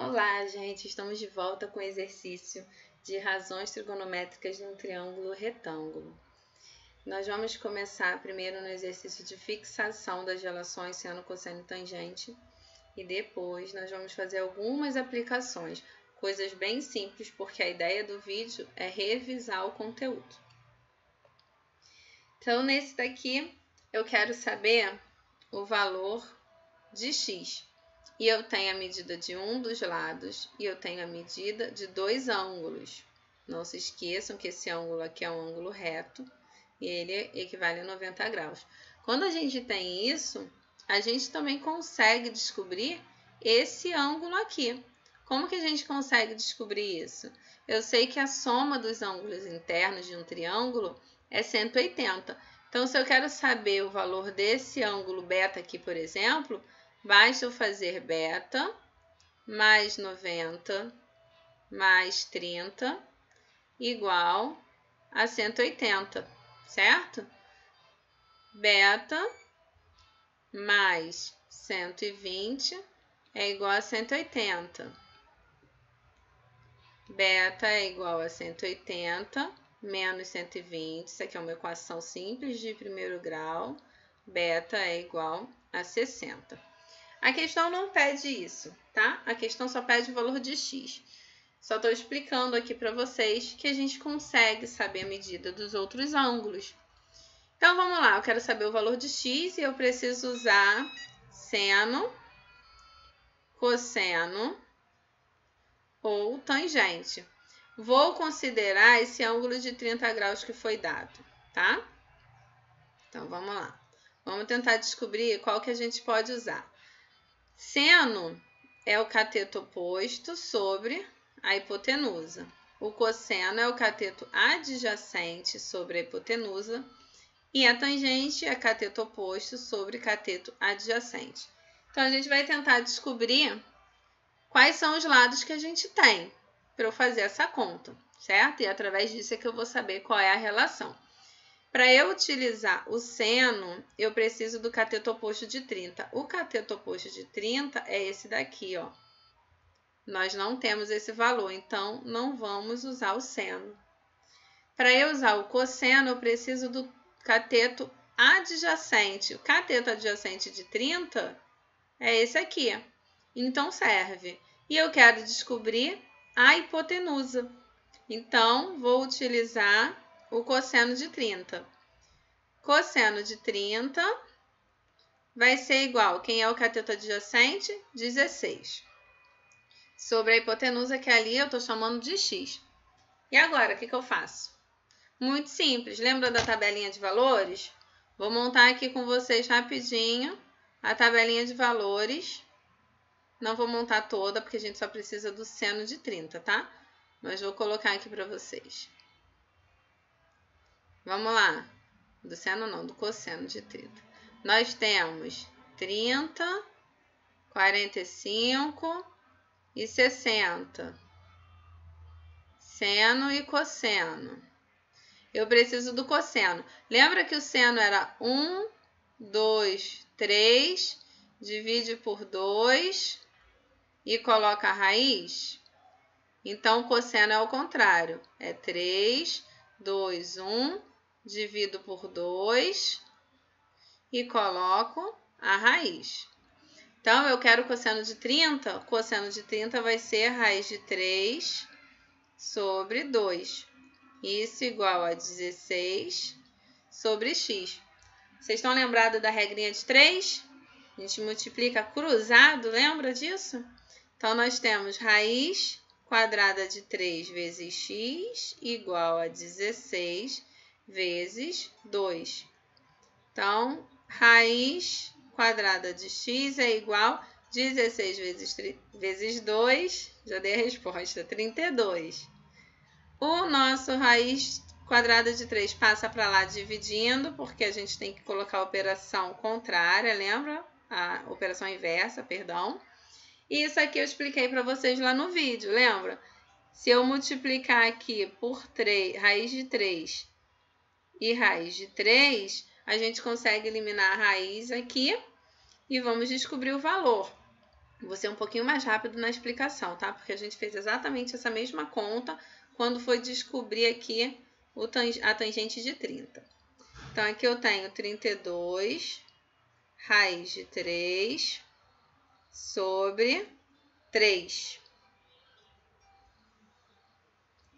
Olá, gente! Estamos de volta com o exercício de razões trigonométricas de um triângulo retângulo. Nós vamos começar primeiro no exercício de fixação das relações seno, cosseno e tangente e depois nós vamos fazer algumas aplicações, coisas bem simples, porque a ideia do vídeo é revisar o conteúdo. Então, nesse daqui, eu quero saber o valor de x. E eu tenho a medida de um dos lados e eu tenho a medida de dois ângulos. Não se esqueçam que esse ângulo aqui é um ângulo reto e ele equivale a 90 graus. Quando a gente tem isso, a gente também consegue descobrir esse ângulo aqui. Como que a gente consegue descobrir isso? Eu sei que a soma dos ângulos internos de um triângulo é 180. Então, se eu quero saber o valor desse ângulo beta aqui, por exemplo, basta eu fazer beta mais 90 mais 30 igual a 180, certo? Beta mais 120 é igual a 180. Beta é igual a 180 menos 120. Isso aqui é uma equação simples de primeiro grau. Beta é igual a 60. A questão não pede isso, tá? A questão só pede o valor de x. Só estou explicando aqui para vocês que a gente consegue saber a medida dos outros ângulos. Então, vamos lá. Eu quero saber o valor de x e eu preciso usar seno, cosseno ou tangente. Vou considerar esse ângulo de 30 graus que foi dado, tá? Então, vamos lá. Vamos tentar descobrir qual que a gente pode usar. Seno é o cateto oposto sobre a hipotenusa. O cosseno é o cateto adjacente sobre a hipotenusa. E a tangente é cateto oposto sobre cateto adjacente. Então, a gente vai tentar descobrir quais são os lados que a gente tem para eu fazer essa conta, certo? E através disso é que eu vou saber qual é a relação. Para eu utilizar o seno, eu preciso do cateto oposto de 30. O cateto oposto de 30 é esse daqui, ó. Nós não temos esse valor, então não vamos usar o seno. Para eu usar o cosseno, eu preciso do cateto adjacente. O cateto adjacente de 30 é esse aqui. Então serve. E eu quero descobrir a hipotenusa. Então, vou utilizar o cosseno de 30. Cosseno de 30 vai ser igual, quem é o cateto adjacente? 16. Sobre a hipotenusa, que ali eu estou chamando de x. E agora, o que eu faço? Muito simples, lembra da tabelinha de valores? Vou montar aqui com vocês rapidinho a tabelinha de valores. Não vou montar toda, porque a gente só precisa do seno de 30, tá? Mas vou colocar aqui para vocês. Vamos lá. Do seno não, do cosseno de 30. Nós temos 30, 45 e 60. Seno e cosseno. Eu preciso do cosseno. Lembra que o seno era 1, 2, 3, divide por 2 e coloca a raiz? Então, o cosseno é o contrário. É 3, 2, 1, divido por 2 e coloco a raiz. Então, eu quero o cosseno de 30. O cosseno de 30 vai ser a raiz de 3 sobre 2. Isso igual a 16 sobre x. Vocês estão lembrados da regrinha de 3? A gente multiplica cruzado, lembra disso? Então, nós temos raiz quadrada de 3 vezes x igual a 16 vezes 2. Então, raiz quadrada de x é igual a 16 vezes 2, já dei a resposta, 32. O nosso raiz quadrada de 3 passa para lá dividindo, porque a gente tem que colocar a operação contrária, lembra? A operação inversa, perdão. E isso aqui eu expliquei para vocês lá no vídeo, lembra? Se eu multiplicar aqui por 3, raiz de 3 e raiz de 3, a gente consegue eliminar a raiz aqui e vamos descobrir o valor. Vou ser um pouquinho mais rápido na explicação, tá? Porque a gente fez exatamente essa mesma conta quando foi descobrir aqui a tangente de 30. Então, aqui eu tenho 32 raiz de 3 sobre 3.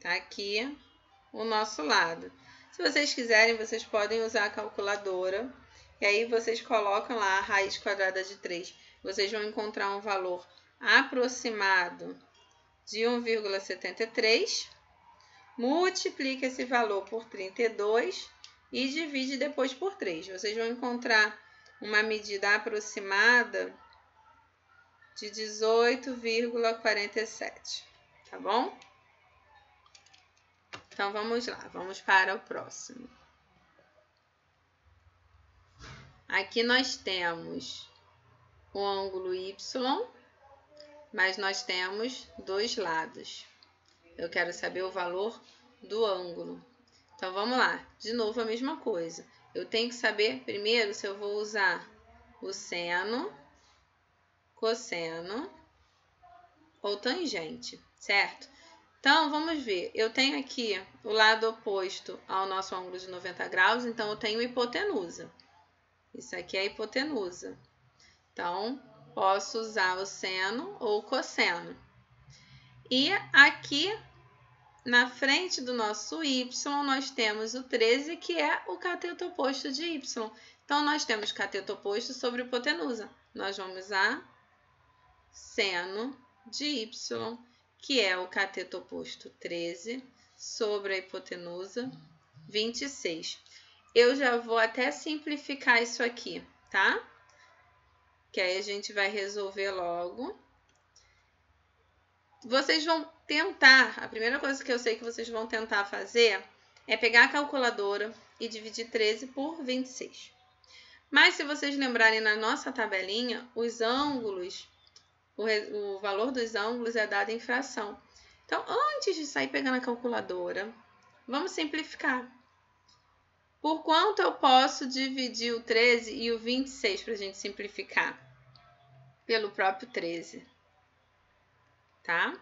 Tá aqui o nosso lado. Se vocês quiserem, vocês podem usar a calculadora. E aí, vocês colocam lá a raiz quadrada de 3. Vocês vão encontrar um valor aproximado de 1,73. Multiplica esse valor por 32 e divide depois por 3. Vocês vão encontrar uma medida aproximada de 18,47. Tá bom? Então, vamos lá. Vamos para o próximo. Aqui nós temos o ângulo Y, mas nós temos dois lados. Eu quero saber o valor do ângulo. Então, vamos lá. De novo, a mesma coisa. Eu tenho que saber primeiro se eu vou usar o seno, cosseno ou tangente, certo? Então, vamos ver. Eu tenho aqui o lado oposto ao nosso ângulo de 90 graus, então eu tenho hipotenusa. Isso aqui é a hipotenusa. Então, posso usar o seno ou o cosseno. E aqui, na frente do nosso y, nós temos o 13, que é o cateto oposto de y. Então, nós temos cateto oposto sobre hipotenusa. Nós vamos usar seno de y, que é o cateto oposto 13, sobre a hipotenusa 26. Eu já vou até simplificar isso aqui, tá? Que aí a gente vai resolver logo. Vocês vão tentar, a primeira coisa que eu sei que vocês vão tentar fazer é pegar a calculadora e dividir 13 por 26. Mas se vocês lembrarem na nossa tabelinha, os ângulos, o valor dos ângulos é dado em fração. Então, antes de sair pegando a calculadora, vamos simplificar. Por quanto eu posso dividir o 13 e o 26 para a gente simplificar? Pelo próprio 13. Tá?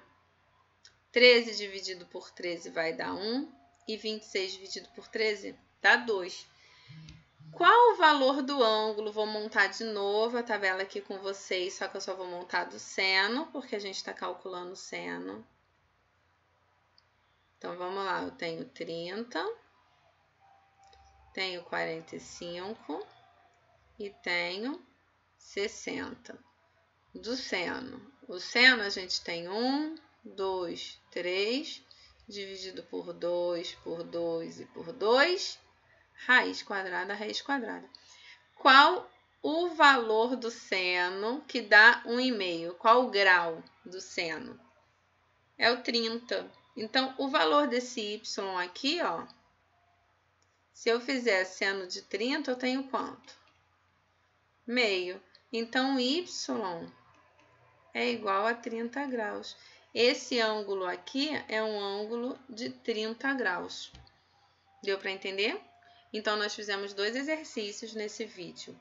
13 dividido por 13 vai dar 1 e 26 dividido por 13 dá 2. Qual o valor do ângulo? Vou montar de novo a tabela aqui com vocês, só que eu só vou montar do seno, porque a gente está calculando o seno. Então, vamos lá. Eu tenho 30, tenho 45 e tenho 60 do seno. O seno a gente tem 1, 2, 3, dividido por 2 e por 2, raiz quadrada. Qual o valor do seno que dá 1,5? Qual o grau do seno? É o 30. Então, o valor desse y aqui, ó, se eu fizer seno de 30, eu tenho quanto? Meio. Então, y é igual a 30 graus. Esse ângulo aqui é um ângulo de 30 graus. Deu para entender? Então, nós fizemos dois exercícios nesse vídeo.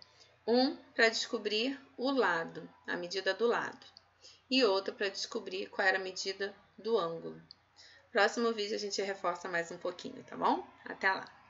Um para descobrir o lado, a medida do lado. E outro para descobrir qual era a medida do ângulo. Próximo vídeo a gente reforça mais um pouquinho, tá bom? Até lá!